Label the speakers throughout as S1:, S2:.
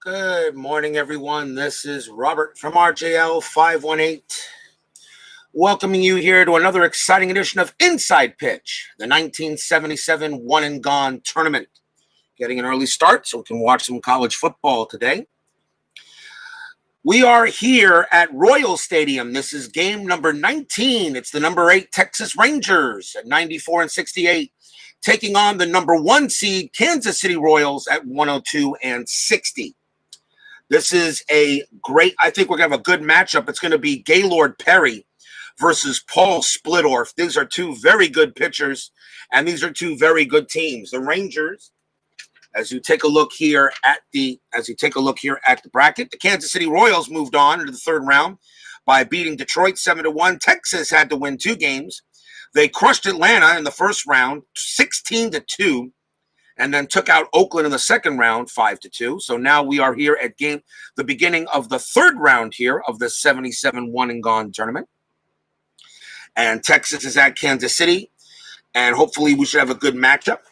S1: Good morning, everyone. This is Robert from RJL 518, welcoming you here to another exciting edition of Inside Pitch, the 1977 One and Gone tournament. Getting an early start so we can watch some college football today. We are here at Royal Stadium. This is game number 19. It's the number 8 Texas Rangers at 94-68, taking on the number 1 seed Kansas City Royals at 102-60. This is I think we're going to have a good matchup. It's going to be Gaylord Perry versus Paul Splittorff. These are two very good pitchers, and these are two very good teams. The Rangers, as you take a look here at the bracket, the Kansas City Royals moved on into the third round by beating Detroit 7-1. Texas had to win 2 games. They crushed Atlanta in the first round 16-2. And then took out Oakland in the second round, 5-2. So now we are here at the beginning of the third round here of the 77 One and Gone tournament. And Texas is at Kansas City. And hopefully we should have a good matchup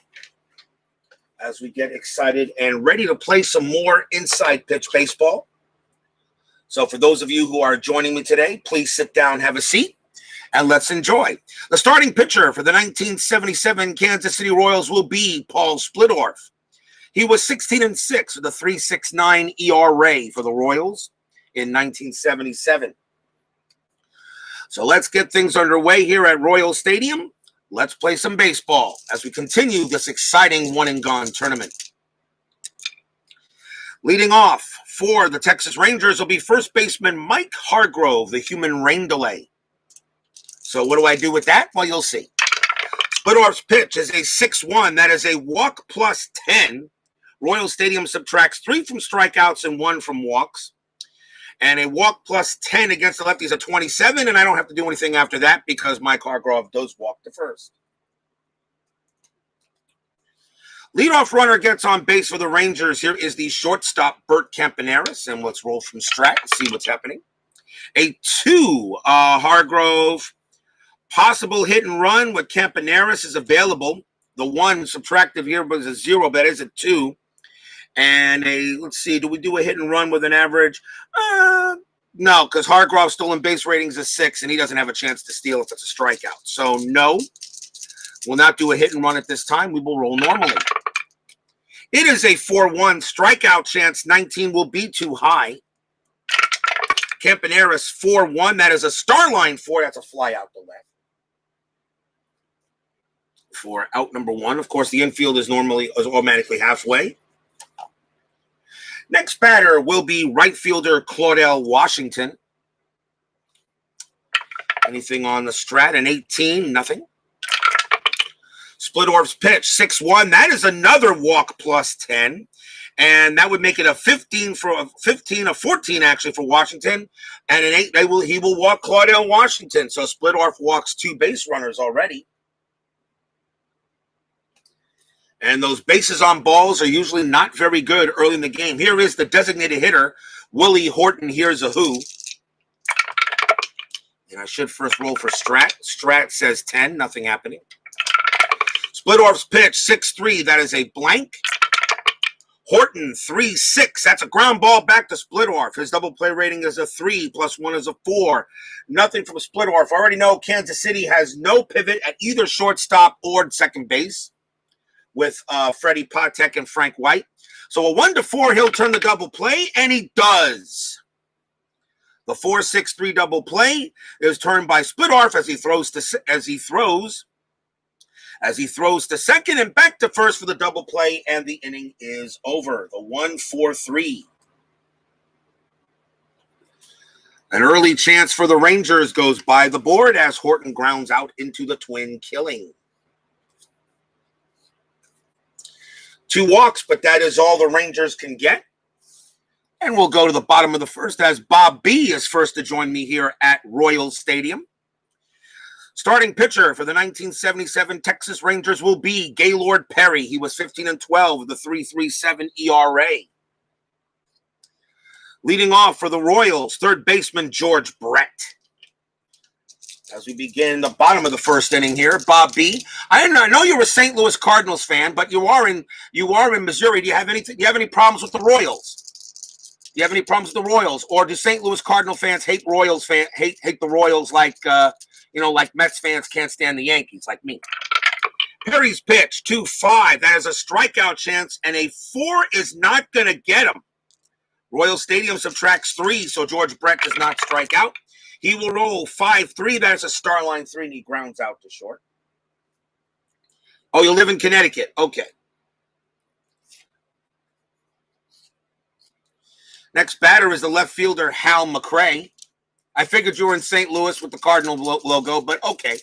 S1: as we get excited and ready to play some more Inside Pitch Baseball. So for those of you who are joining me today, please sit down, have a seat, and let's enjoy. The starting pitcher for the 1977 Kansas City Royals will be Paul Splittorff. He was 16-6 with a 3.69 ERA for the Royals in 1977. So let's get things underway here at Royal Stadium. Let's play some baseball as we continue this exciting One and Gone tournament. Leading off for the Texas Rangers will be first baseman Mike Hargrove, the human rain delay. So what do I do with that? Well, you'll see. Splittorff's pitch is a 6-1. That is a walk plus 10. Royal Stadium subtracts 3 from strikeouts and 1 from walks. And a walk plus 10 against the lefties, a 27. And I don't have to do anything after that because Mike Hargrove does walk to first. Leadoff runner gets on base for the Rangers. Here is the shortstop, Bert Campaneris. And let's roll from strat and see what's happening. A 2, Hargrove. Possible hit and run with Campaneris is available. The 1 subtractive here was a 0, but that is a 2. And let's see, do we do a hit and run with an average? No, because Hargrove's stolen base rating is a 6, and he doesn't have a chance to steal if it's a strikeout. So no, we'll not do a hit and run at this time. We will roll normally. It is a 4-1 strikeout chance. 19 will be too high. Campaneris 4-1. That is a star line 4. That's a fly out to left. For out number 1. Of course, the infield is automatically halfway. Next batter will be right fielder Claudell Washington. Anything on the strat? An 18, nothing. Splittorff's pitch, 6-1. That is another walk plus 10. And that would make it a 14 actually for Washington. And an 8, he will walk Claudell Washington. So Splittorff walks 2 base runners already. And those bases on balls are usually not very good early in the game. Here is the designated hitter, Willie Horton. Here's a who. And I should first roll for strat. Strat says 10, nothing happening. Splittorff's pitch, 6-3. That is a blank. Horton, 3-6. That's a ground ball back to Splittorff. His double play rating is a 3, plus 1 is a 4. Nothing from Splittorff. I already know Kansas City has no pivot at either shortstop or second base with Freddie Patek and Frank White. So a 1-4, he'll turn the double play, and he does. The 4-6-3 double play is turned by Splittorff as he throws to second and back to first for the double play, and the inning is over. The 1-4-3. An early chance for the Rangers goes by the board as Horton grounds out into the twin killing. 2 walks, but that is all the Rangers can get. And we'll go to the bottom of the first as Bob B is first to join me here at Royal Stadium. Starting pitcher for the 1977 Texas Rangers will be Gaylord Perry. He was 15-12 with a 3.37 ERA. Leading off for the Royals, third baseman George Brett. As we begin the bottom of the first inning here, Bob B. I know you're a St. Louis Cardinals fan, but you are in Missouri. Do you have any problems with the Royals? Do you have any problems with the Royals, or do St. Louis Cardinal fans hate hate the Royals like like Mets fans can't stand the Yankees, like me? Perry's pitch 2-5. That is a strikeout chance, and a 4 is not going to get him. Royal Stadium subtracts 3, so George Brett does not strike out. He will roll 5-3. That is a star line 3, and he grounds out to short. Oh, you live in Connecticut. Okay. Next batter is the left fielder, Hal McRae. I figured you were in St. Louis with the Cardinal logo, but okay.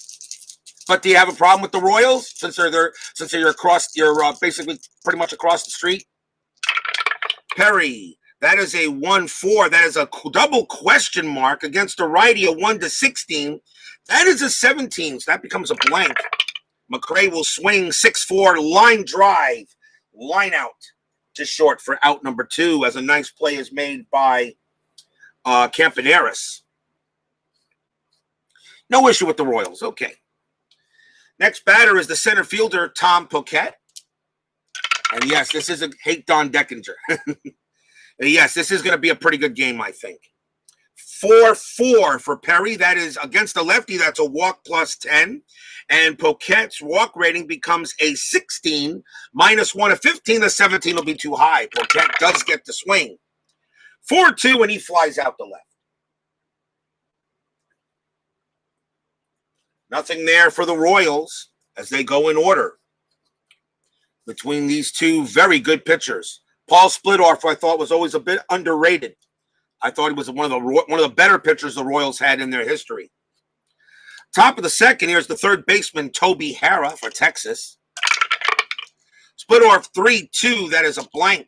S1: But do you have a problem with the Royals since you're basically pretty much across the street? Perry, that is a 1-4. That is a double question mark against a righty, a 1-16. That is a 17, so that becomes a blank. McRae will swing 6-4, line drive, line out to short for out number 2 as a nice play is made by Campaneris. No issue with the Royals. Okay. Next batter is the center fielder, Tom Poquette. And yes, this is a hate Don Deckinger. Yes, this is going to be a pretty good game, I think. 4-4 for Perry. That is against the lefty. That's a walk plus 10. And Poquette's walk rating becomes a 16. -1 of 15. The 17 will be too high. Poquette does get the swing. 4-2, and he flies out the left. Nothing there for the Royals as they go in order between these two very good pitchers. Paul Splittorff, I thought, was always a bit underrated. I thought he was one of the better pitchers the Royals had in their history. Top of the second, here's the third baseman, Toby Harrah for Texas. Splittorff 3-2, that is a blank.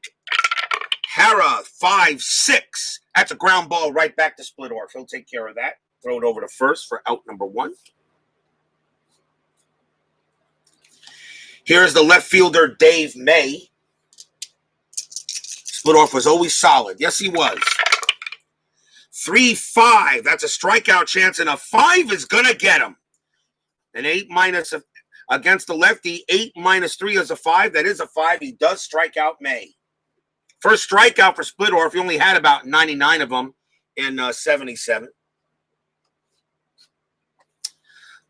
S1: Harrah 5-6. That's a ground ball right back to Splittorff. He'll take care of that. Throw it over to first for out number 1. Here's the left fielder, Dave May. Splittorff was always solid. Yes, he was. 3-5. That's a strikeout chance, and a 5 is going to get him. An 8 minus against the lefty. 8 minus 3 is a 5. That is a 5. He does strike out May. First strikeout for Splittorff. He only had about 99 of them in 77.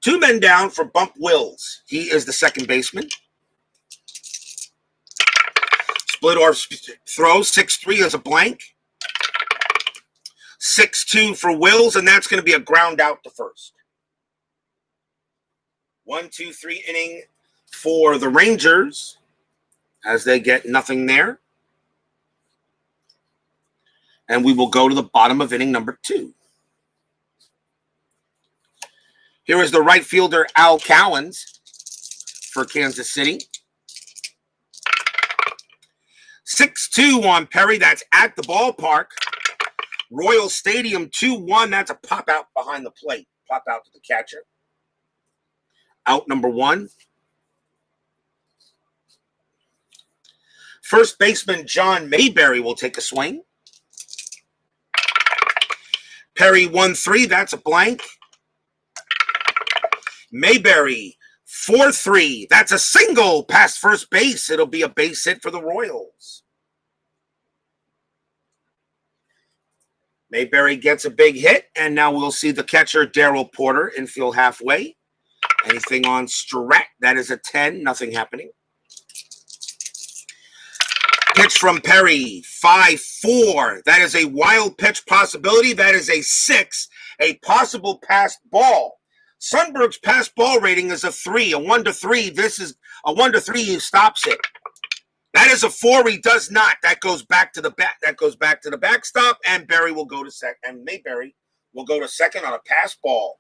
S1: 2 men down for Bump Wills. He is the second baseman. Splittorff throws 6-3 as a blank. 6-2 for Wills, and that's going to be a ground out to first. 1-2-3 inning for the Rangers as they get nothing there. And we will go to the bottom of inning number 2. Here is the right fielder, Al Cowens for Kansas City. 6-2 on Perry. That's at the ballpark. Royal Stadium 2-1. That's a pop out behind the plate. Pop out to the catcher. Out number 1. First baseman John Mayberry will take a swing. Perry 1-3. That's a blank. Mayberry 4-3. That's a single past first base. It'll be a base hit for the Royals. Mayberry gets a big hit, and now we'll see the catcher, Darryl Porter, infield halfway. Anything on Strat, that is a 10. Nothing happening. Pitch from Perry, 5-4. That is a wild pitch possibility. That is a 6. A possible passed ball. Sundberg's pass ball rating is a 3. A 1-3. This is a 1-3. He stops it. That is a 4. He does not. That goes back to the back. That goes back to the backstop, and Berry will go to second. And Mayberry will go to second on a pass ball.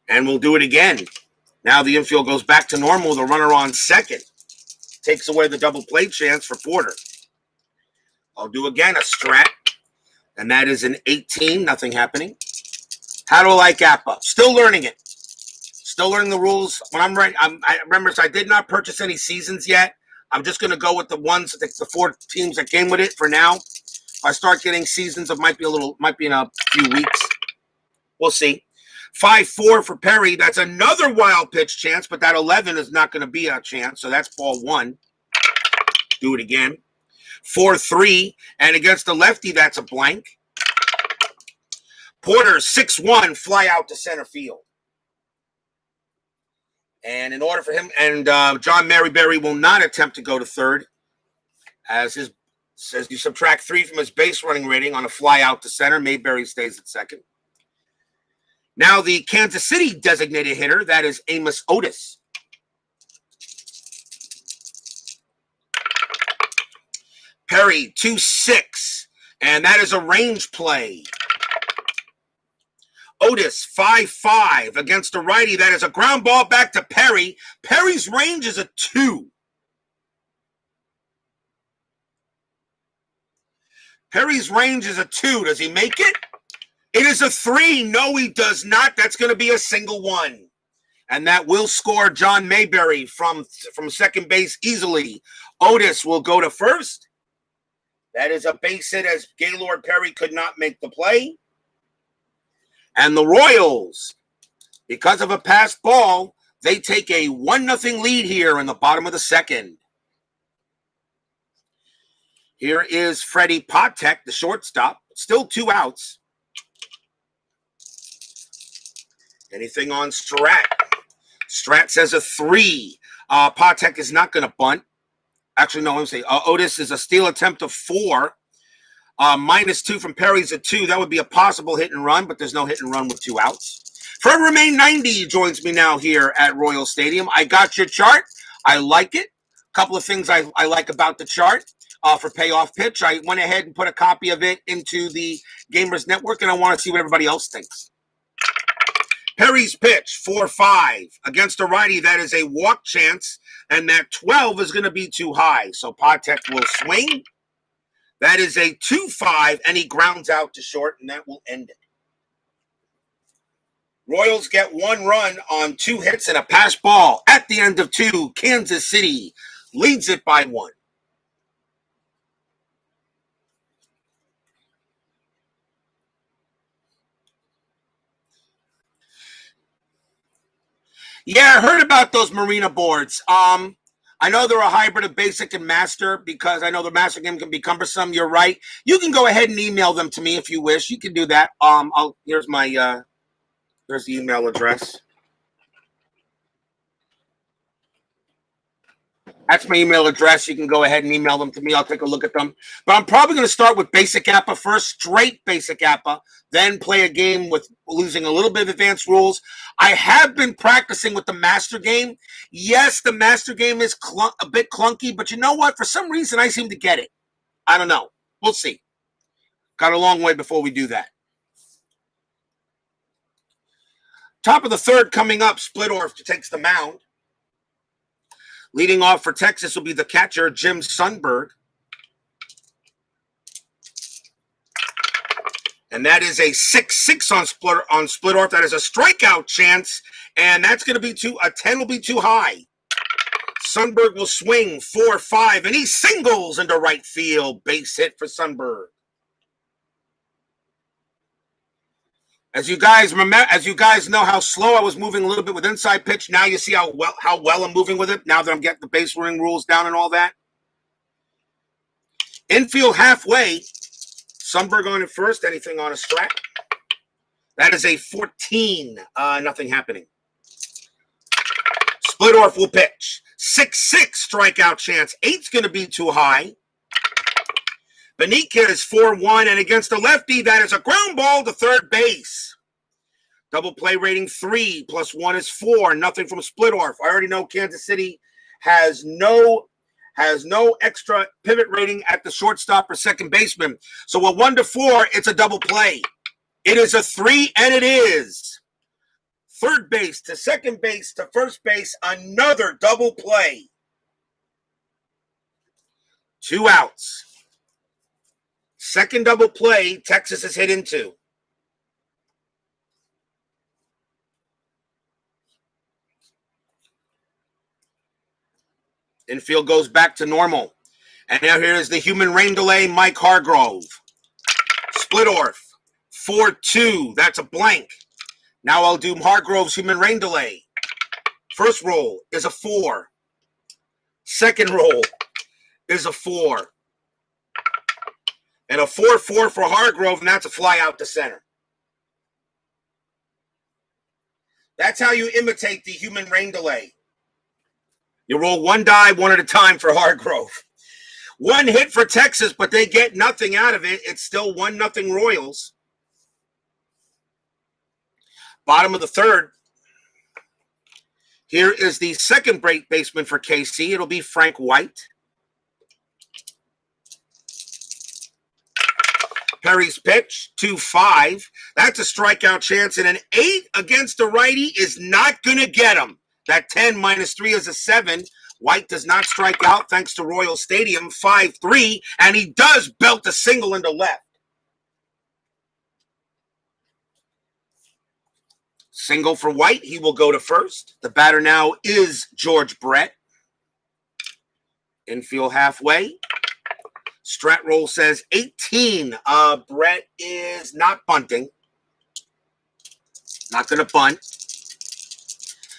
S1: And we'll do it again. Now the infield goes back to normal. The runner on second takes away the double play chance for Porter. I'll do again a Strat, and that is an 18. Nothing happening. How do I like Appa? Still learning it. Still learning the rules. When I'm right, I remember I did not purchase any seasons yet. I'm just going to go with the ones, the 4 teams that came with it for now. If I start getting seasons, it might be in a few weeks. We'll see. 5-4 for Perry. That's another wild pitch chance, but that 11 is not going to be a chance, so that's ball 1. Do it again. 4-3. And against the lefty, that's a blank. Porter, 6-1, fly out to center field. And in order for him, and John Maryberry will not attempt to go to third, as you subtract 3 from his base running rating on a fly out to center. Mayberry stays at second. Now the Kansas City designated hitter, that is Amos Otis. Perry, 2-6, and that is a range play. Otis, 5-5 against a righty. That is a ground ball back to Perry. Perry's range is a 2. Perry's range is a 2. Does he make it? It is a 3. No, he does not. That's going to be a single one. And that will score John Mayberry from second base easily. Otis will go to first. That is a base hit as Gaylord Perry could not make the play. And the Royals, because of a passed ball, they take a 1-0 lead here in the bottom of the second. Here is Freddie Patek, the shortstop. Still 2 outs. Anything on Strat? Strat says a 3. Patek is not going to bunt. Actually, no, let me say Otis is a steal attempt of 4. -2 from Perry's a 2. That would be a possible hit and run, but there's no hit and run with 2 outs. Forever Remain 90 joins me now here at Royal Stadium. I got your chart. I like it. A couple of things I like about the chart for Payoff Pitch. I went ahead and put a copy of it into the Gamers Network, and I want to see what everybody else thinks. Perry's pitch, 4-5. Against a righty, that is a walk chance, and that 12 is going to be too high. So Patek will swing. That is a 2-5, and he grounds out to short, and that will end it. Royals get 1 run on 2 hits and a pass ball. At the end of 2, Kansas City leads it by 1. Yeah, I heard about those Marina boards. I know they're a hybrid of basic and master because I know the master game can be cumbersome. You're right. You can go ahead and email them to me if you wish. You can do that. Here's my here's the email address. That's my email address. You can go ahead and email them to me. I'll take a look at them. But I'm probably going to start with basic APA first, straight basic APA, then play a game with losing a little bit of advanced rules. I have been practicing with the master game. Yes, the master game is a bit clunky, but you know what? For some reason, I seem to get it. I don't know. We'll see. Got a long way before we do that. Top of the third coming up, Splittorff takes the mound. Leading off for Texas will be the catcher, Jim Sundberg. And that is a 6-6 on Splittorff. That is a strikeout chance, and that's going to be a 10 will be too high. Sundberg will swing 4-5, and he singles into right field. Base hit for Sundberg. As you guys know how slow I was moving a little bit with inside pitch. Now you see how well I'm moving with it. Now that I'm getting the base running rules down and all that. Infield halfway. Sundberg on at first. Anything on a Strat? That is a 14. Nothing happening. Splittorff will pitch. 6-6 strikeout chance. 8's going to be too high. Benitez is 4-1, and against the lefty, that is a ground ball to third base. Double play rating 3, plus 1 is 4. Nothing from Splittorff. I already know Kansas City has no extra pivot rating at the shortstop or second baseman. So a 1 to 4, it's a double play. It is a 3, and it is. Third base to second base to first base, another double play. 2 outs. Second double play, Texas is hit into. Infield goes back to normal. And now here is the human rain delay, Mike Hargrove. Splittorff, 4-2. That's a blank. Now I'll do Hargrove's human rain delay. First roll is a 4. Second roll is a 4. And a 4-4 for Hargrove, and that's a fly out to center. That's how you imitate the human rain delay. You roll one die, one at a time for Hargrove. One hit for Texas, but they get nothing out of it. It's still 1-0 Royals. Bottom of the third. Here is the second break baseman for KC. It'll be Frank White. Perry's pitch, 2-5. That's a strikeout chance, and an 8 against a righty is not going to get him. That 10 minus 3 is a 7. White does not strike out thanks to Royal Stadium, 5-3, and he does belt a single into left. Single for White, he will go to first. The batter now is George Brett. Infield halfway. Strat roll says 18. Brett is not bunting. Not going to bunt.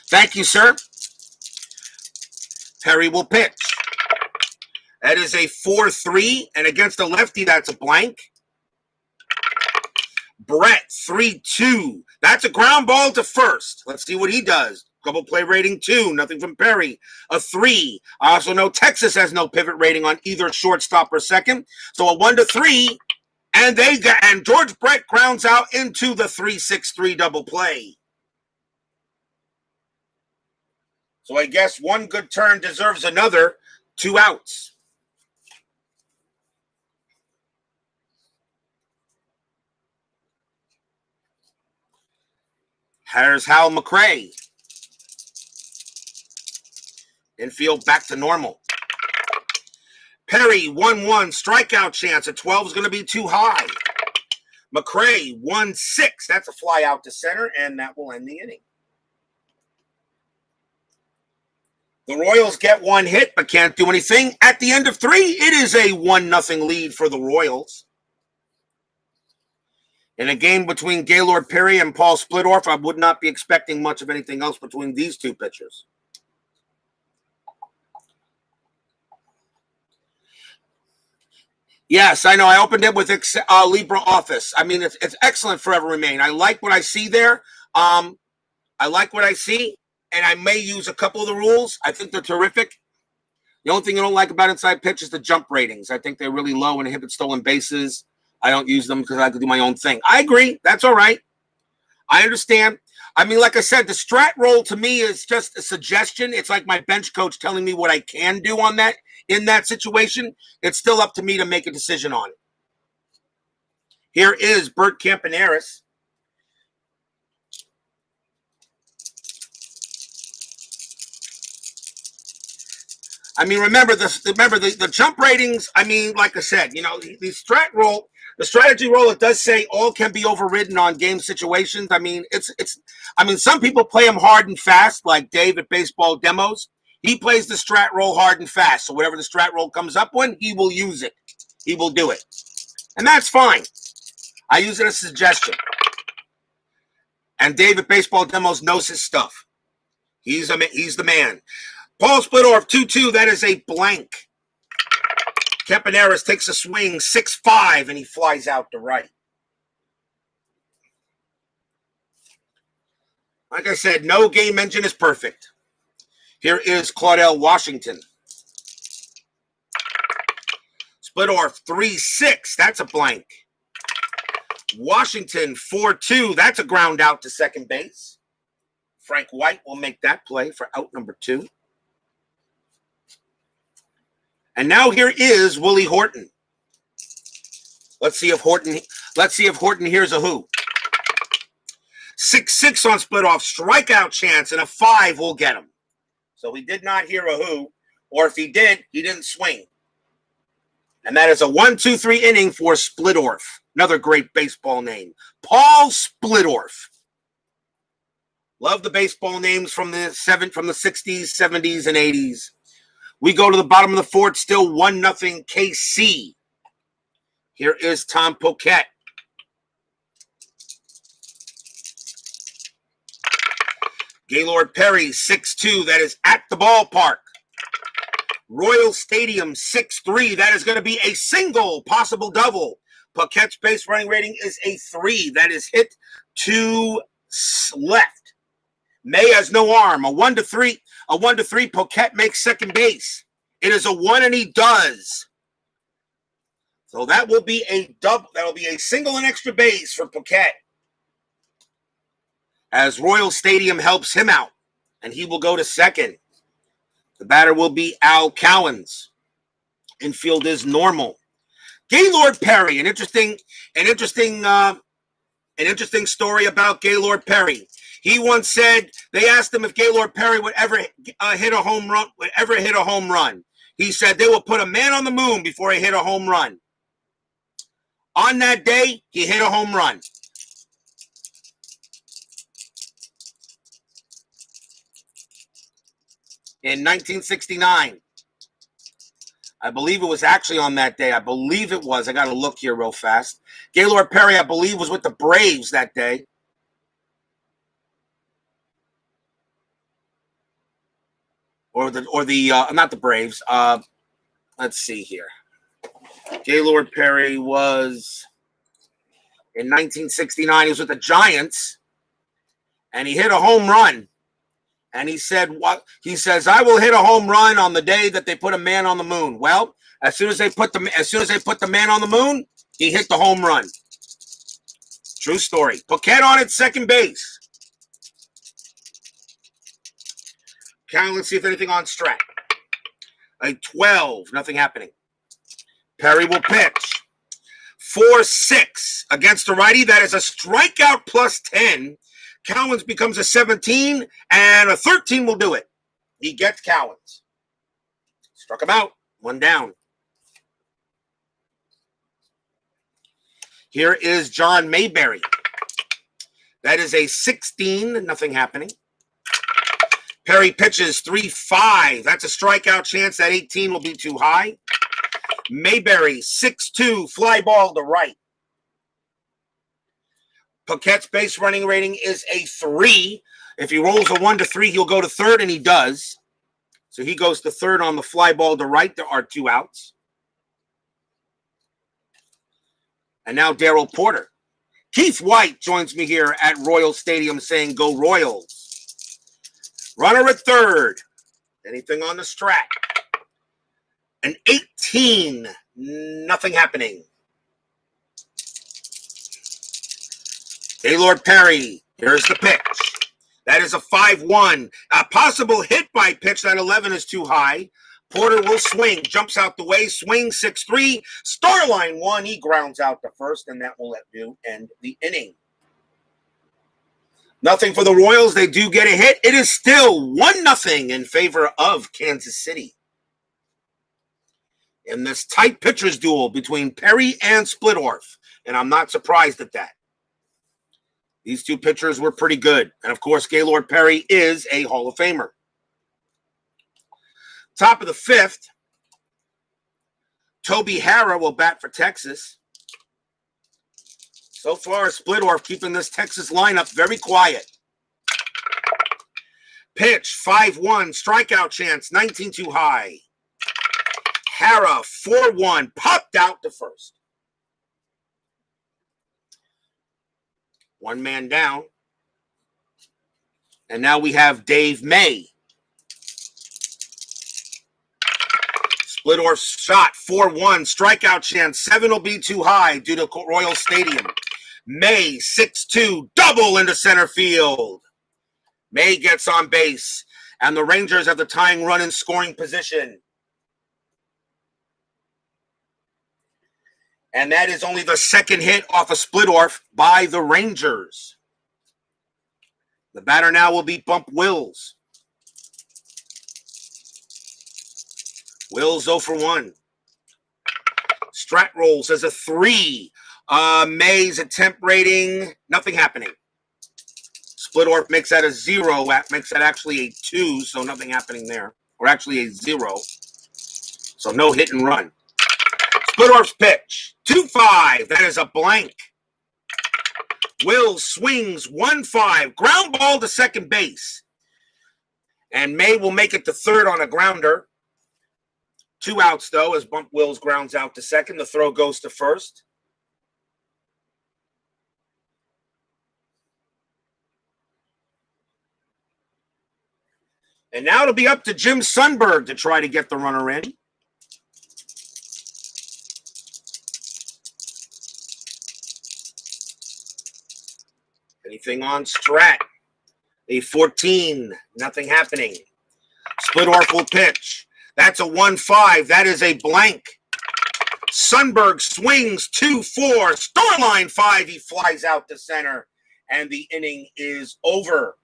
S1: Thank you, sir. Perry will pitch. That is a 4-3, and against a lefty, that's a blank. Brett, 3-2. That's a ground ball to first. Let's see what he does. Double play rating 2, nothing from Perry. A 3. I also know Texas has no pivot rating on either shortstop or second. So a 1-3, and George Brett grounds out into the 3-6-3 double play. So I guess one good turn deserves another. 2 outs. Here's Hal McRae. Infield back to normal. Perry, 1-1, strikeout chance. A 12 is going to be too high. McRae, 1-6. That's a fly out to center, and that will end the inning. The Royals get one hit, but can't do anything. At the end of 3, it is a 1-0 lead for the Royals. In a game between Gaylord Perry and Paul Splittorff, I would not be expecting much of anything else between these two pitchers. Yes, I know. I opened it with LibreOffice. I mean, it's excellent. Forever Remain. I like what I see there. I like what I see, and I may use a couple of the rules. I think they're terrific. The only thing I don't like about Inside Pitch is the jump ratings. I think they're really low and inhibit stolen bases. I don't use them because I can do my own thing. I agree. That's all right. I understand. I mean, like I said, the strat roll to me is just a suggestion. It's like my bench coach telling me what I can do on that in that situation. It's still up to me to make a decision on it. Here is Bert Campaneris. I mean, remember the jump ratings. I mean, like I said, you know, the strat roll, the strategy roll, it does say all can be overridden on game situations. I mean, some people play them hard and fast, like Dave at Baseball Demos. He plays the strat roll hard and fast. So whatever the strat roll comes up with, he will use it. He will do it. And that's fine. I use it as a suggestion. And Dave at Baseball Demos knows his stuff. He's the man. Paul Splittorff, 2-2. That is a blank. Campaneris takes a swing, 6-5, and he flies out to right. Like I said, no game engine is perfect. Here is Claudell Washington. Splittorff, 3-6. That's a blank. Washington, 4-2. That's a ground out to second base. Frank White will make that play for out number 2. And now here is Willie Horton. Let's see if Horton hears a who. 6-6 on Splittorff, strikeout chance, and a 5 will get him. So he did not hear a who, or if he did, he didn't swing. And that is a 1-2-3 inning for Splittorff. Another great baseball name. Paul Splittorff. Love the baseball names from the 60s, 70s, and 80s. We go to the bottom of the fourth, still 1-0 KC. Here is Tom Poquette. Gaylord Perry, 6-2. That is at the ballpark. Royal Stadium 6-3. That is going to be a single, possible double. Paquette's base running rating is a 3. That is hit to left. May has no arm. A 1-3. A 1-3. Paquette makes second base. It is a 1, and he does. So that will be a double. That will be a single and extra base for Paquette, as Royal Stadium helps him out, and he will go to second. The batter will be Al Cowens. Infield is normal. Gaylord Perry, an interesting story about Gaylord Perry. He once said, they asked him if Gaylord Perry would ever hit a home run. He said they will put a man on the moon before he hit a home run. On that day, he hit a home run. In 1969. I believe it was actually on that day. I believe it was. I got to look here real fast. Gaylord Perry, I believe, was with the Braves that day. Or not the Braves. Let's see here. Gaylord Perry was in 1969. He was with the Giants, and he hit a home run. And he said, "What?" He says, "I will hit a home run on the day that they put a man on the moon." Well, as soon as they put the man on the moon, he hit the home run. True story. Paquette on at second base. Okay, let's see if anything on Strat. A 12, nothing happening. Perry will pitch. 4-6 against the righty. That is a strikeout plus 10. Cowens becomes a 17, and a 13 will do it. He gets Cowens. Struck him out. 1 down. Here is John Mayberry. That is a 16, nothing happening. Perry pitches 3-5. That's a strikeout chance. That 18 will be too high. Mayberry, 6-2, fly ball to right. Paquette's base running rating is a 3. If he rolls a 1-3, he'll go to third, and he does. So he goes to third on the fly ball to right. There are 2 outs. And now Darryl Porter. Keith White joins me here at Royal Stadium saying, "Go Royals." Runner at third. Anything on the Strat? An 18. Nothing happening. Gaylord Perry. Here's the pitch. That is a 5-1. A possible hit by pitch. That 11 is too high. Porter will swing. Jumps out the way. Swing 6-3. Starline 1. He grounds out the first, and that will end the inning. Nothing for the Royals. They do get a hit. It is still 1-0 in favor of Kansas City. In this tight pitchers duel between Perry and Splittorff, and I'm not surprised at that. These 2 pitchers were pretty good. And, of course, Gaylord Perry is a Hall of Famer. Top of the 5th, Toby Harrah will bat for Texas. So far, Splittorff keeping this Texas lineup very quiet. Pitch, 5-1, strikeout chance, 19 too high. Harrah, 4-1, popped out to first. 1 man down. And now we have Dave May. Splittorff's shot, 4-1, strikeout chance, 7 will be too high due to Royal Stadium. May, 6-2, double into center field. May gets on base, and the Rangers have the tying run in scoring position. And that is only the second hit off of Splittorff by the Rangers. The batter now will be Bump Wills. Wills 0 for 1. Strat rolls as a 3. May's attempt rating, nothing happening. Splittorff makes that a 0. Makes that actually a 2, so nothing happening there. Or actually a 0. So no hit and run. Splittorff's pitch, 2-5. That is a blank. Wills swings 1-5. Ground ball to second base. And May will make it to third on a grounder. 2 outs, though, as Bump Wills grounds out to second. The throw goes to first. And now it'll be up to Jim Sundberg to try to get the runner in. Anything on Strat? A 14, nothing happening. Splittorff will pitch. That's a 1-5. That is a blank. Sundberg swings 2-4. Starline 5. He flies out to center. And the inning is over.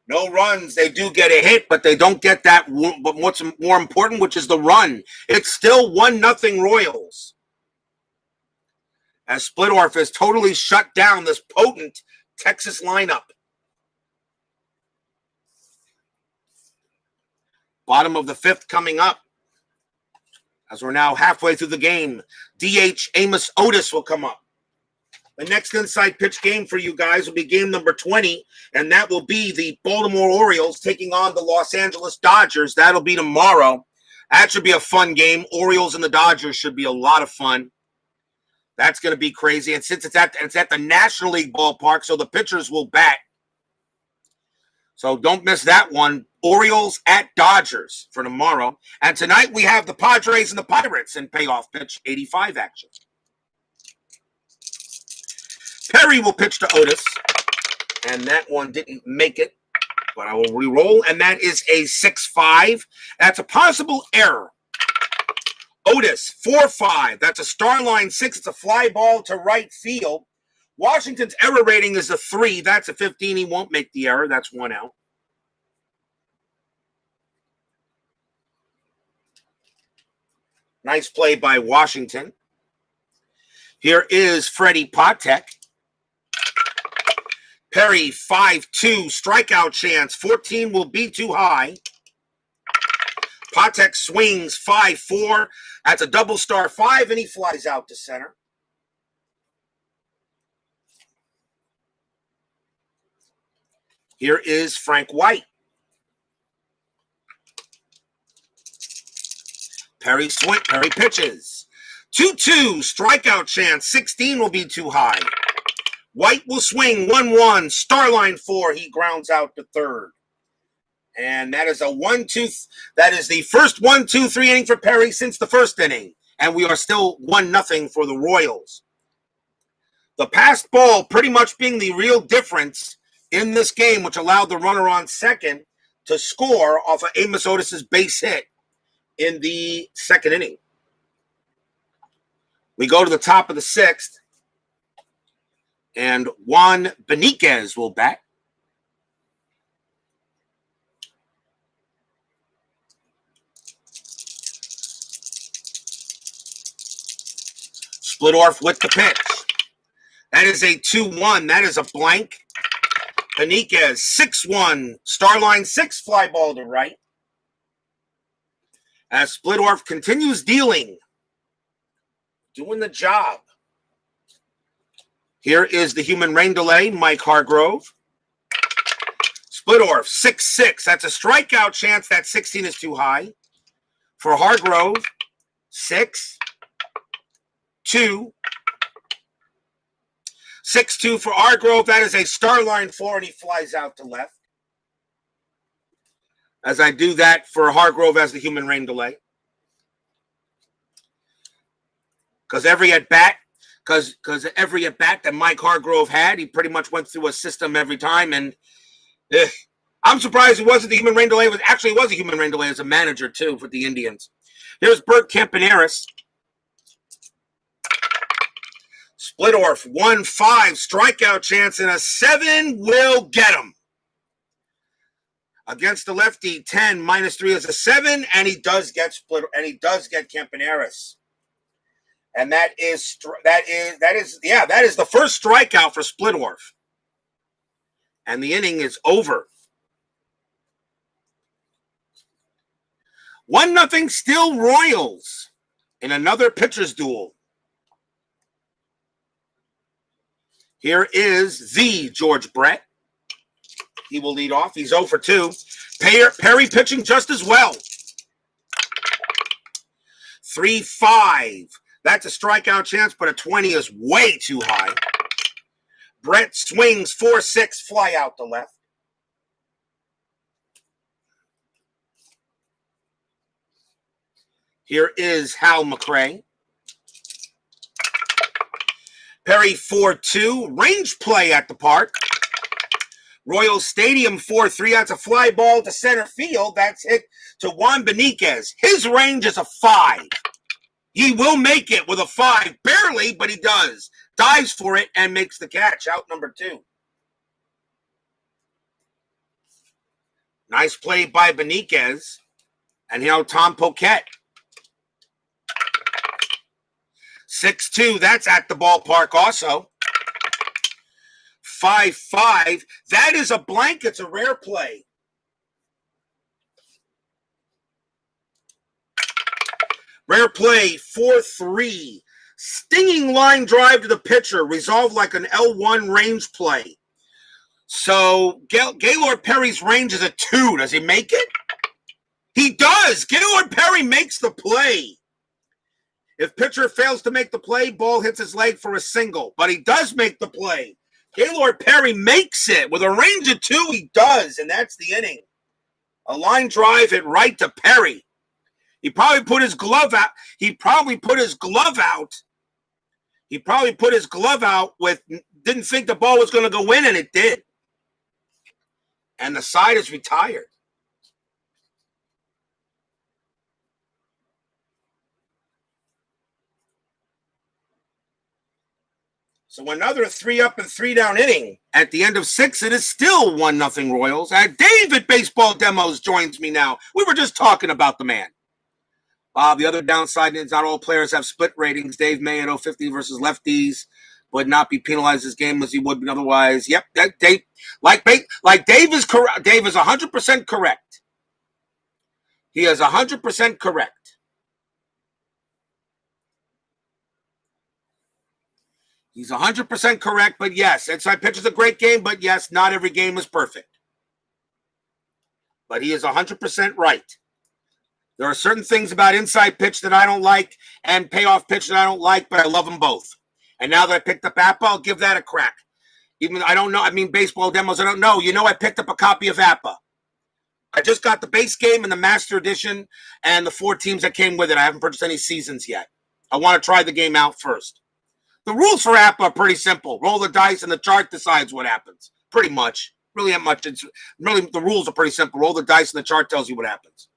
S1: No runs. They do get a hit, but they don't get that. But what's more important, which is the run. It's still 1-0 Royals. As Splittorff has totally shut down this potent Texas lineup. Bottom of the 5th coming up. As we're now halfway through the game, DH Amos Otis will come up. The next inside pitch game for you guys will be game number 20, and that will be the Baltimore Orioles taking on the Los Angeles Dodgers. That'll be tomorrow. That should be a fun game. Orioles and the Dodgers should be a lot of fun. That's going to be crazy. And since it's at the National League ballpark, so the pitchers will bat. So don't miss that one. Orioles at Dodgers for tomorrow. And tonight we have the Padres and the Pirates in Payoff Pitch 85 action. Perry will pitch to Otis. And that one didn't make it. But I will re-roll. And that is a 6-5. That's a possible error. Otis, 4-5. That's a Starline 6. It's a fly ball to right field. Washington's error rating is a 3. That's a 15. He won't make the error. That's 1 out. Nice play by Washington. Here is Freddie Patek. Perry, 5-2. Strikeout chance. 14 will be too high. Patek swings 5-4. That's a double star 5, and he flies out to center. Here is Frank White. Perry pitches. 2-2. Strikeout chance. 16 will be too high. White will swing 1-1. Starline 4. He grounds out to third. And that is a 1-2. That is the first 1-2-3 inning for Perry since the first inning. And we are still 1-0 for the Royals. The passed ball pretty much being the real difference in this game, which allowed the runner on second to score off of Amos Otis's base hit in the second inning. We go to the top of the 6th. And Juan Beniquez will bat. Splittorff with the pitch. That is a 2-1. That is a blank. Beniquez, 6-1. Starline 6, fly ball to right. As Splittorff continues dealing. Doing the job. Here is the human rain delay, Mike Hargrove. Splittorff, 6-6. That's a strikeout chance. That 16 is too high. For Hargrove, 6-2. 6-2 for Hargrove. That is a Starline 4, and he flies out to left. As I do that for Hargrove as the human rain delay. Because every at-bat that Mike Hargrove had, he pretty much went through a system every time. And I'm surprised it wasn't the human rain delay. It was a human rain delay as a manager, too, for the Indians. Here's Bert Campaneris. Splittorff, 1-5. Strikeout chance, and a 7 will get him. Against the lefty, 10 minus 3 is a 7, and he does get Campaneris. And that is the first strikeout for Splittorff. And the inning is over. 1-0 still Royals in another pitcher's duel. Here is the George Brett. He will lead off. He's 0 for 2. Perry pitching just as well. 3-5. That's a strikeout chance, but a 20 is way too high. Brett swings 4-6, fly out the left. Here is Hal McRae. Perry 4-2, range play at the park. Royal Stadium 4-3, that's a fly ball to center field. That's hit to Juan Beniquez. His range is a 5. He will make it with a 5, barely, but he does. Dives for it and makes the catch, out number 2. Nice play by Beniquez. And now Tom Poquette. 6-2, that's at the ballpark also. 5-5, that is a blank. It's a rare play. Rare play, 4-3. Stinging line drive to the pitcher, resolved like an L1 range play. So Gaylord Perry's range is a 2. Does he make it? He does. Gaylord Perry makes the play. If pitcher fails to make the play, ball hits his leg for a single. But he does make the play. Gaylord Perry makes it. With a range of 2, he does, and that's the inning. A line drive hit right to Perry. He probably put his glove out. Didn't think the ball was going to go in, and it did. And the side is retired. So another 3-up and 3-down inning. At the end of 6, it is still 1-0 Royals. David Baseball Demos joins me now. We were just talking about the man. Bob, the other downside is not all players have split ratings. Dave May at 050 versus lefties would not be penalized this game as he would be otherwise. Yep, that Dave, like Dave is correct. Dave is 100% correct. He is 100% correct. He's 100% correct, but yes, inside pitch is a great game, but yes, not every game is perfect. But he is 100% right. There are certain things about inside pitch that I don't like and payoff pitch that I don't like, but I love them both. And now that I picked up APA, I'll give that a crack. Even I don't know, I mean, baseball demos, I don't know. You know, I picked up a copy of APA. I just got the base game and the master edition and the 4 teams that came with it. I haven't purchased any seasons yet. I want to try the game out first. The rules for APA are pretty simple. Roll the dice and the chart decides what happens. Pretty much. Really not much. It's really, the rules are pretty simple. Roll the dice and the chart tells you what happens.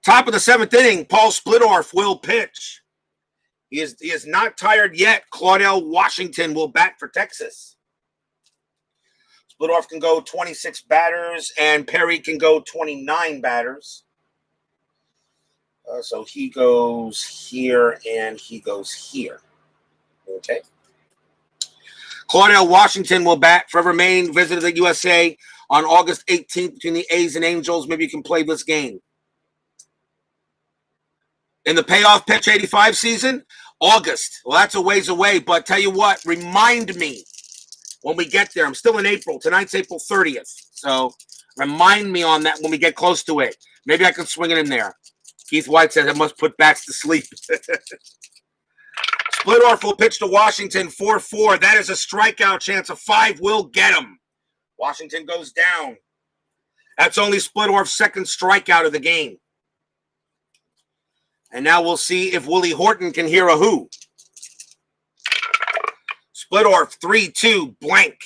S1: Top of the 7th inning, Paul Splittorff will pitch. He is not tired yet. Claudel Washington will bat for Texas. Splittorff can go 26 batters, and Perry can go 29 batters. So he goes here, and he goes here. Okay. Claudel Washington will bat. Forever Maine visited the USA on August 18th between the A's and Angels. Maybe you can play this game. In the Payoff Pitch 85 season, August. Well, that's a ways away, but tell you what, remind me when we get there. I'm still in April. Tonight's April 30th. So remind me on that when we get close to it. Maybe I can swing it in there. Keith White says I must put bats to sleep. Splittorff will pitch to Washington 4-4. That is a strikeout chance. A 5 will get him. Washington goes down. That's only Splittorff's second strikeout of the game. And now we'll see if Willie Horton can hear a who. Splittorff 3-2 blank.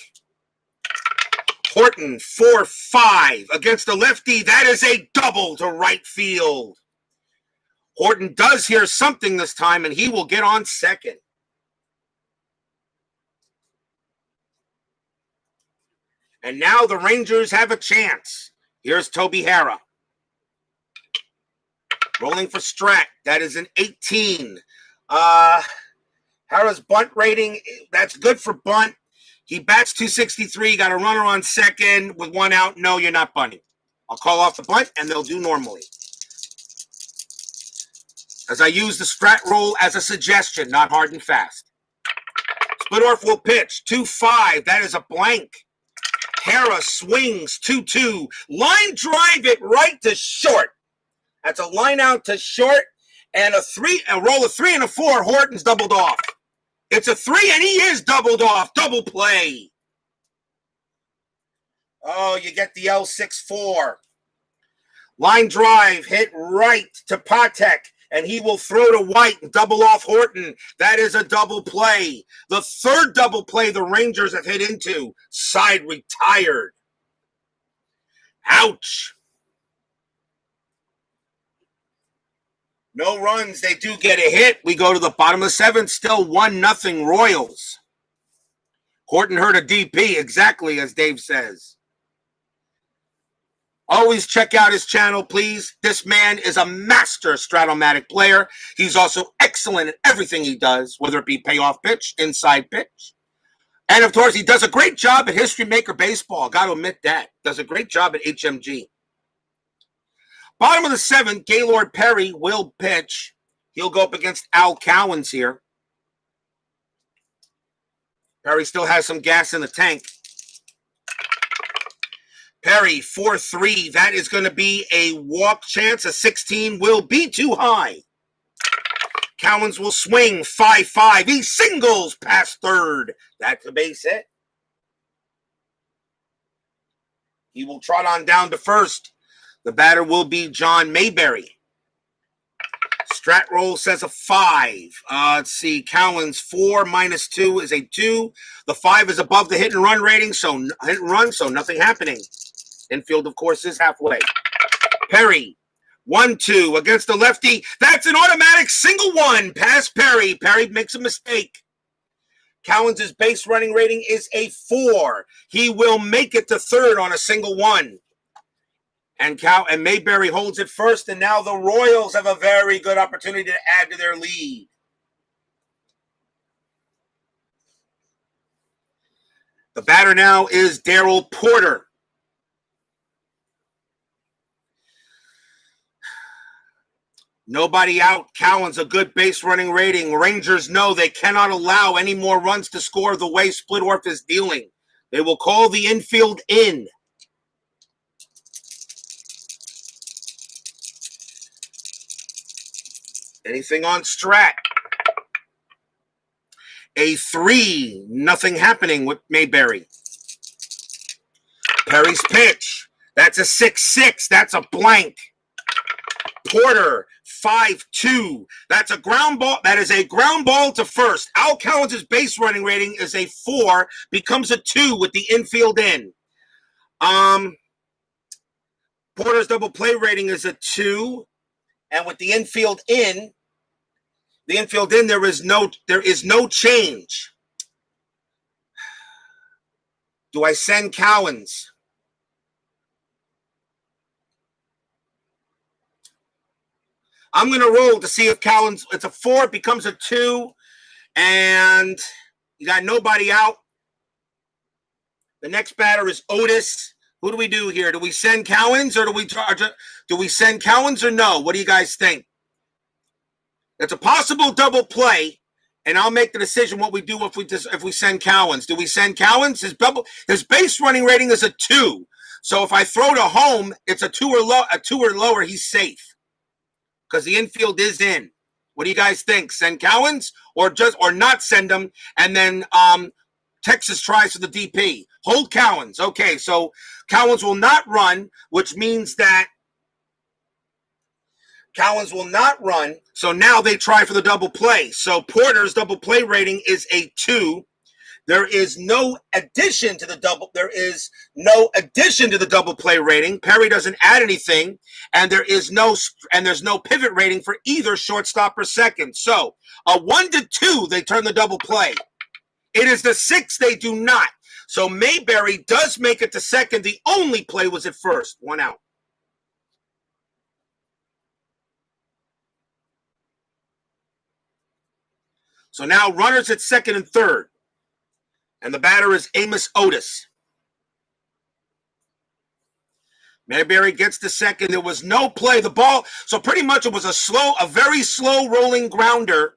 S1: Horton 4-5 against the lefty. That is a double to right field. Horton does hear something this time, and he will get on second. And now the Rangers have a chance. Here's Toby Harrah. Rolling for Strat. That is an 18. Harrah's bunt rating, that's good for bunt. He bats 263. Got a runner on second with 1 out. No, you're not bunting. I'll call off the bunt, and they'll do normally. As I use the Strat roll as a suggestion, not hard and fast. Splittorff will pitch 2-5. That is a blank. Harrah swings 2-2. Line drive it right to short. That's a line out to short, and a roll of 3 and a 4. Horton's doubled off. It's a 3, and he is doubled off. Double play. Oh, you get the L6-4. Line drive hit right to Patek, and he will throw to White and double off Horton. That is a double play. The third double play the Rangers have hit into. Side retired. Ouch. No runs. They do get a hit. We go to the bottom of the 7th. Still 1-0 Royals. Horton hurt a DP, exactly as Dave says. Always check out his channel, please. This man is a master Stratomatic player. He's also excellent at everything he does, whether it be payoff pitch, inside pitch. And, of course, he does a great job at History Maker Baseball. Got to admit that. Does a great job at HMG. Bottom of the 7th, Gaylord Perry will pitch. He'll go up against Al Cowens here. Perry still has some gas in the tank. Perry, 4-3. That is going to be a walk chance. A 16 will be too high. Cowens will swing, 5-5. He singles past third. That's a base hit. He will trot on down to first. The batter will be John Mayberry. Strat roll says a 5. Let's see. Cowens 4 minus 2 is a 2. The 5 is above the hit and run rating, so hit and run, so nothing happening. Infield, of course, is halfway. Perry, 1-2 against the lefty. That's an automatic single 1 past Perry. Perry makes a mistake. Cowens' base running rating is a 4. He will make it to third on a single 1. And Mayberry holds it first, and now the Royals have a very good opportunity to add to their lead. The batter now is Darryl Porter. Nobody out. Cowens, a good base running rating. Rangers know they cannot allow any more runs to score the way Splittorff is dealing. They will call the infield in. Anything on Strat? A 3. Nothing happening with Mayberry. Perry's pitch. That's a 6-6. That's a blank. Porter, 5-2. That's a ground ball. That is a ground ball to first. Al Cowens' base running rating is a 4, becomes a 2 with the infield in. Porter's double play rating is a 2, and with the infield in, there is no change. Do I send Cowens? I'm going to roll to see if Cowens, it's a 4, it becomes a 2, and you got nobody out. The next batter is Otis. Who do we do here? Do we send Cowens, or do we send Cowens or no? What do you guys think? It's a possible double play, and I'll make the decision what we do if we send Cowens. Do we send Cowens? His base running rating is a 2. So if I throw to home, it's a 2 or lower, he's safe. Because the infield is in. What do you guys think? Send Cowens or not send him, and then Texas tries for the DP. Hold Cowens. Okay, so Cowens will not run, which means that Cowens will not run. So now they try for the double play. So Porter's double play rating is a 2. There is no addition to the double. There is no addition to the double play rating. Perry doesn't add anything, and there's no pivot rating for either shortstop or second. So a 1-2, they turn the double play. It is the 6 they do not. So Mayberry does make it to second. The only play was at first. 1 out. So now runners at second and third. And the batter is Amos Otis. Mayberry gets to second. There was no play. The ball, so pretty much it was a very slow rolling grounder.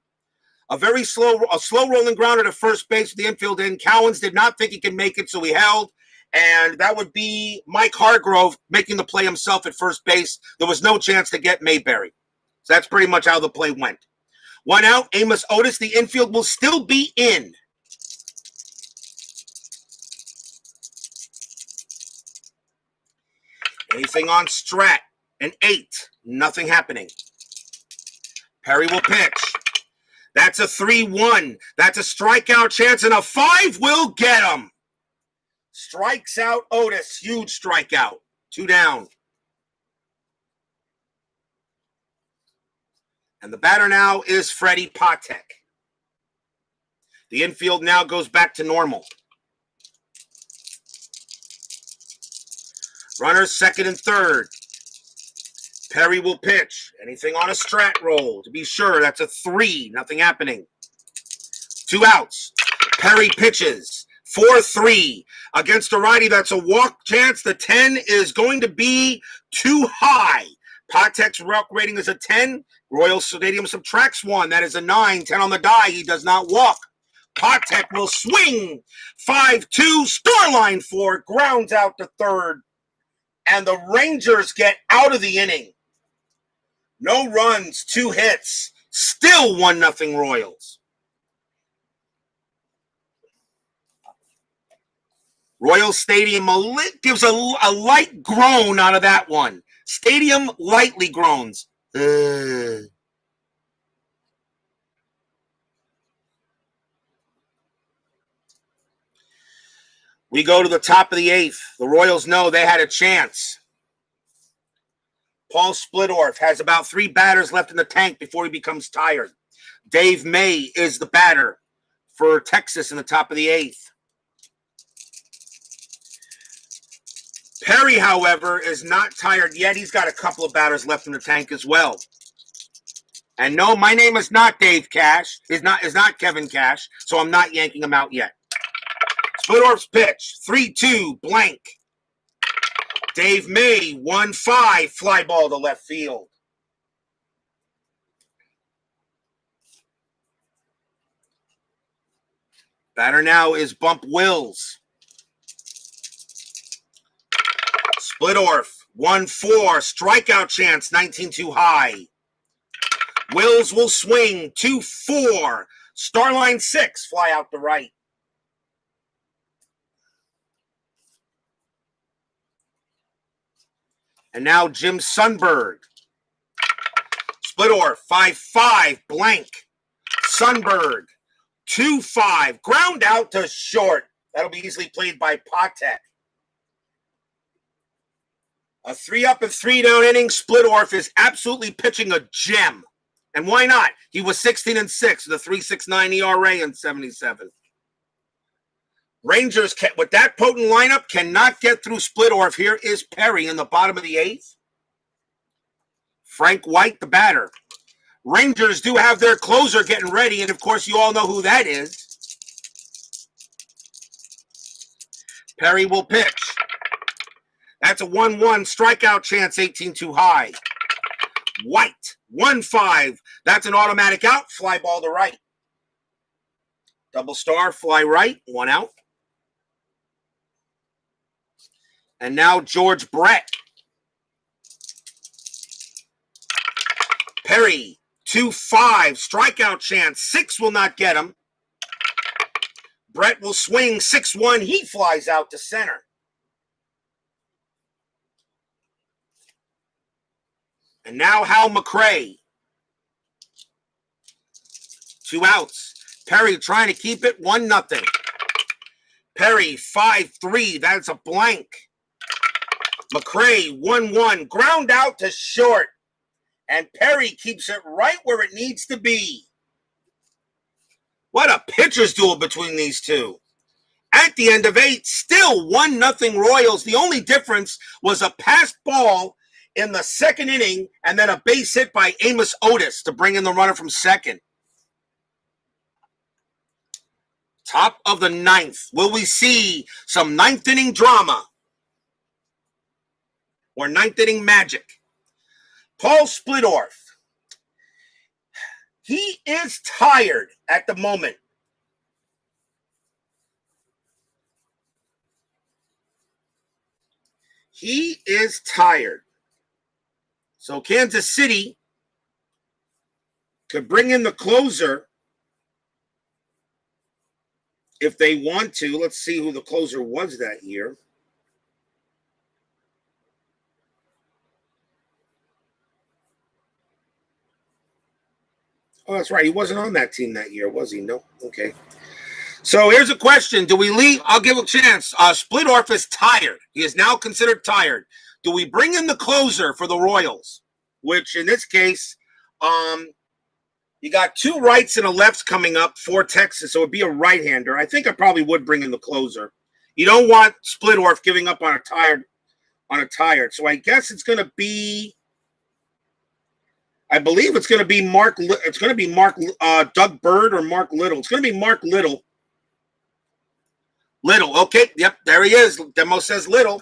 S1: A slow rolling grounder to first base with the infield in. Cowens did not think he could make it, so he held. and that would be Mike Hargrove making the play himself at first base. There was no chance to get Mayberry. So that's pretty much how the play went. 1 out, Amos Otis. The infield will still be in. Anything on Strat? An 8. Nothing happening. Perry will pitch. That's a 3-1. That's a strikeout chance, and a 5 will get him. Strikes out Otis. Huge strikeout. 2 down. And the batter now is Freddie Patek. The infield now goes back to normal. Runners second and third. Perry will pitch. Anything on a Strat roll. To be sure, that's a 3. Nothing happening. 2 outs. Perry pitches. 4-3. Against a righty, that's a walk chance. The 10 is going to be too high. Patek's walk rating is a 10. Royal Stadium subtracts 1. That is a 9. 10 on the die. He does not walk. Patek will swing. 5-2. Starline 4. Grounds out to third. And the Rangers get out of the inning. No runs, 2 hits. Still 1-0 Royals. Royal Stadium gives a light groan out of that one. Stadium lightly groans. We go to the top of the 8th. The Royals know they had a chance. Paul Splittorff has about 3 batters left in the tank before he becomes tired. Dave May is the batter for Texas in the top of the 8th. Perry, however, is not tired yet. He's got a couple of batters left in the tank as well. And no, my name is not Dave Cash. Is not Kevin Cash, so I'm not yanking him out yet. Splittorff's pitch, 3-2, blank. Dave May, 1-5, fly ball to left field. Batter now is Bump Wills. Splittorff, 1-4, strikeout chance, 19 too high. Wills will swing, 2-4, Starline 6, fly out to right. And now Jim Sundberg. Splittorff, 5-5, blank. Sundberg, 2-5, ground out to short. That'll be easily played by Patek. A 3-up and 3-down inning. Splittorff is absolutely pitching a gem. And why not? He was 16-6 with a 3.69 ERA in 77. Rangers, with that potent lineup, cannot get through Splittorff. Here is Perry in the bottom of the 8th. Frank White, the batter. Rangers do have their closer getting ready, and of course you all know who that is. Perry will pitch. That's a 1-1 strikeout chance, 18 too high. White, 1-5. That's an automatic out, fly ball to right. Double star, fly right, 1 out. And now George Brett. Perry, 2-5, strikeout chance, 6 will not get him. Brett will swing, 6-1, he flies out to center. And now Hal McRae. 2 outs. Perry trying to keep it, 1-0. Perry, 5-3, that's a blank. McRae, 1-1, ground out to short. And Perry keeps it right where it needs to be. What a pitcher's duel between these two. At the end of 8, still 1-0 Royals. The only difference was a passed ball in the second inning and then a base hit by Amos Otis to bring in the runner from second. Top of the 9th. Will we see some 9th inning drama? Or 9th inning magic? Paul Splittorff. He is tired at the moment. He is tired. So Kansas City could bring in the closer if they want to. Let's see who the closer was that year. Oh, that's right. He wasn't on that team that year, was he? No. Okay. So here's a question. Do we leave? I'll give a chance. Splittorff is tired. He is now considered tired. Do we bring in the closer for the Royals? Which in this case, you got two rights and a lefts coming up for Texas, so it would be a right-hander. I think I probably would bring in the closer. You don't want Splittorff giving up on a tired. So I guess it's going to be. I believe it's going to be Mark. It's going to be Doug Bird or Mark Little. It's going to be Mark Little. Little. Okay. Yep. There he is. Demo says Little.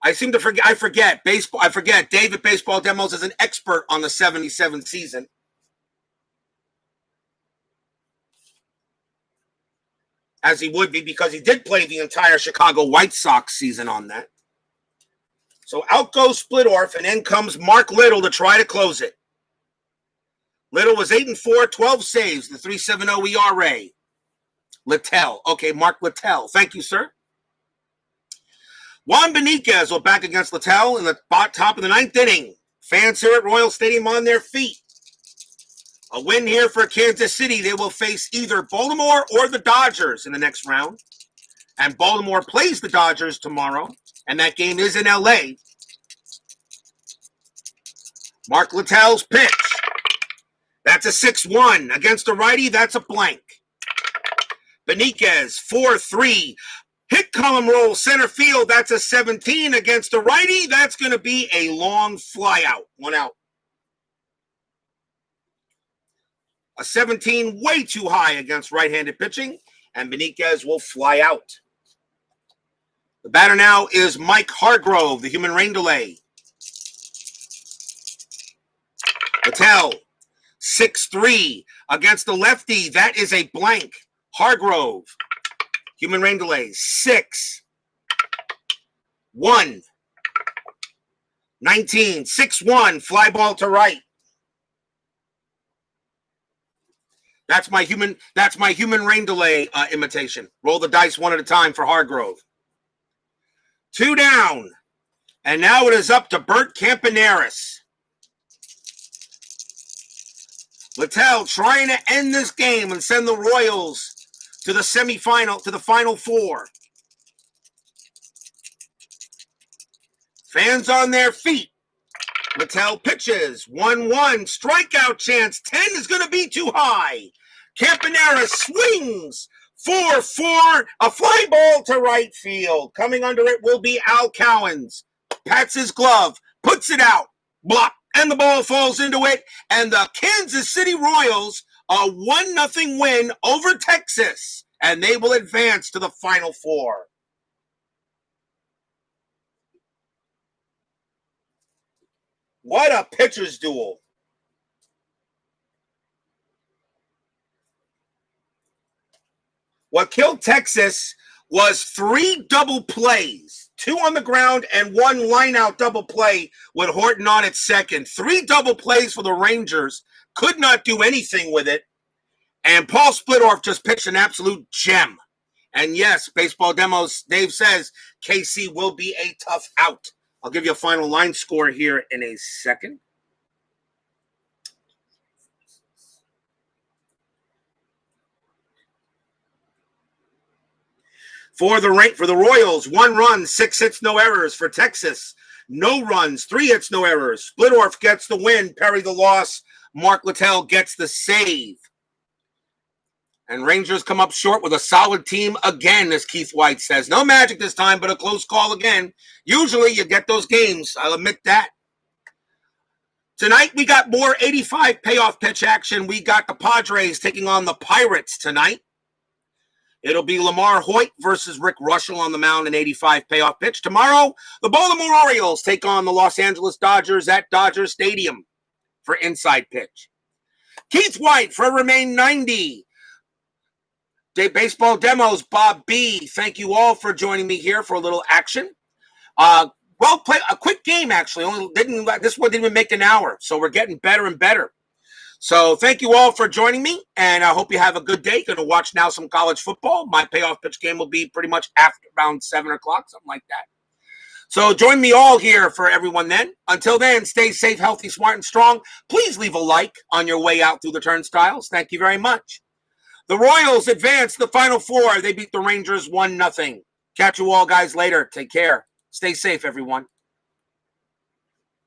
S1: I seem to forget. I forget baseball. I forget. David Baseball Demos is an expert on the 77 season. As he would be because he did play the entire Chicago White Sox season on that. So out goes Splittorff, and in comes Mark Little to try to close it. Little was 8-4, 12 saves, the 3.70 ERA. Littell. Okay, Mark Littell. Thank you, sir. Juan Beniquez will back against Littell in the top of the ninth inning. Fans here at Royal Stadium on their feet. A win here for Kansas City. They will face either Baltimore or the Dodgers in the next round. And Baltimore plays the Dodgers tomorrow. And that game is in L.A. Mark Littell's pitch. That's a 6-1. Against a righty, that's a blank. Beniquez, 4-3. Hit column roll, center field. That's a 17. Against a righty, that's going to be a long fly out. 1 out. A 17 way too high against right-handed pitching. And Beniquez will fly out. The batter now is Mike Hargrove, the human rain delay. Littell, 6-3 against the lefty. That is a blank. Hargrove, human rain delay, 6-1. 19, 6-1, fly ball to right. That's my human rain delay imitation. Roll the dice one at a time for Hargrove. 2 down. And now it is up to Bert Campaneris. Littell trying to end this game and send the Royals to the semifinal, to the Final Four. Fans on their feet. Littell pitches. 1-1. Strikeout chance. 10 is going to be too high. Campaneris swings. 4-4, a fly ball to right field. Coming under it will be Al Cowens. Pats his glove, puts it out, block, and the ball falls into it. And the Kansas City Royals, a 1-0 win over Texas, and they will advance to the Final Four. What a pitcher's duel. What killed Texas was 3 double plays, 2 on the ground and 1 line-out double play with Horton on at second. 3 double plays for the Rangers, could not do anything with it. And Paul Splittorff just pitched an absolute gem. And yes, Baseball Demos, Dave says, KC will be a tough out. I'll give you a final line score here in a second. For the Royals, 1 run, 6 hits, no errors. For Texas, no runs, 3 hits, no errors. Splittorff gets the win, Perry the loss. Mark Littell gets the save. And Rangers come up short with a solid team again, as Keith White says. No magic this time, but a close call again. Usually you get those games. I'll admit that. Tonight we got more 85 payoff pitch action. We got the Padres taking on the Pirates tonight. It'll be Lamar Hoyt versus Rick Russell on the mound in 85 payoff pitch. Tomorrow, the Baltimore Orioles take on the Los Angeles Dodgers at Dodger Stadium for inside pitch. Keith White for Remain 90. Baseball Demos, Bob B. Thank you all for joining me here for a little action. Well played. A quick game, actually. This one didn't even make an hour, so we're getting better and better. So thank you all for joining me, and I hope you have a good day. Going to watch now some college football. My payoff pitch game will be pretty much after around 7 o'clock, something like that. So join me all here for everyone then. Until then, stay safe, healthy, smart, and strong. Please leave a like on your way out through the turnstiles. Thank you very much. The Royals advance the Final Four. They beat the Rangers 1-0. Catch you all guys later. Take care. Stay safe, everyone.